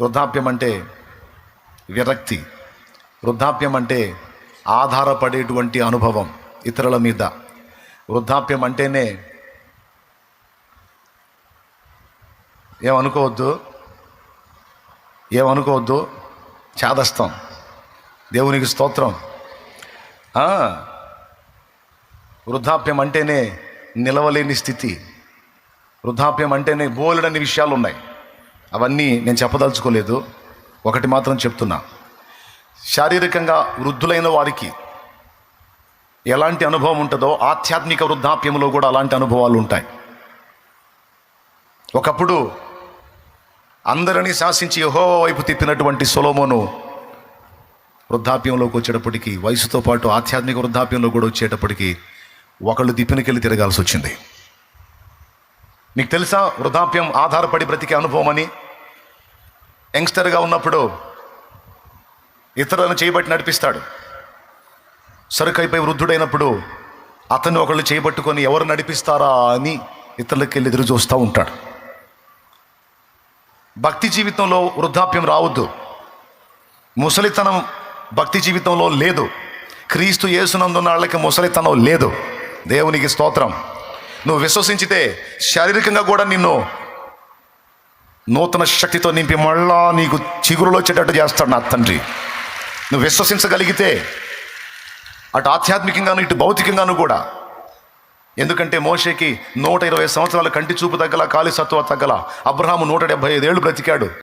వృద్ధాప్యం అంటే విరక్తి. వృద్ధాప్యం అంటే ఆధారపడేటువంటి అనుభవం ఇతరుల మీద. వృద్ధాప్యం అంటేనే ఏమనుకోవద్దు చాదస్తం. దేవునికి స్తోత్రం. వృద్ధాప్యం అంటేనే నిలవలేని స్థితి. వృద్ధాప్యం అంటేనే బోలెడన్ని విషయాలు ఉన్నాయి. అవన్నీ నేను చెప్పదలుచుకోలేదు. ఒకటి మాత్రం చెప్తున్నా, శారీరకంగా వృద్ధులైన వారికి ఎలాంటి అనుభవం ఉంటుందో ఆధ్యాత్మిక వృద్ధాప్యంలో కూడా అలాంటి అనుభవాలు ఉంటాయి. ఒకప్పుడు అందరినీ శాసించి యెహోవా వైపు తిప్పినటువంటి సొలొమోను వృద్ధాప్యంలోకి వచ్చేటప్పటికి, వయసుతో పాటు ఆధ్యాత్మిక వృద్ధాప్యంలో కూడా వచ్చేటప్పటికి ఒకళ్ళు దిప్పినకెళ్ళి తిరగాల్సి వచ్చింది. మీకు తెలుసా వృద్ధాప్యం ఆధారపడి బ్రతికే అనుభవం అని? యంగ్స్టర్గా ఉన్నప్పుడు ఇతరులను చేయబట్టి నడిపిస్తాడు. సరుకైపోయి వృద్ధుడైనప్పుడు అతన్ని ఒకళ్ళు చేయబట్టుకొని ఎవరు నడిపిస్తారా అని ఇతరులకి వెళ్ళి ఎదురు చూస్తూ ఉంటాడు. భక్తి జీవితంలో వృద్ధాప్యం రావద్దు. ముసలితనం భక్తి జీవితంలో లేదు. క్రీస్తు యేసునందున్న వాళ్ళకి ముసలితనం లేదు. దేవునికి స్తోత్రం. నువ్వు విశ్వసించితే శారీరకంగా కూడా నిన్ను నూతన శక్తితో నింపి మళ్ళా నీకు చిగురులో వచ్చేటట్టు చేస్తాడు నా తండ్రి. నువ్వు విశ్వసించగలిగితే అటు ఆధ్యాత్మికంగాను ఇటు భౌతికంగాను కూడా. ఎందుకంటే మోషేకి 120 సంవత్సరాల కంటి చూపు తగ్గల, కాలి సత్తువ తగ్గల. అబ్రహాము 175 ఏళ్ళు బ్రతికాడు.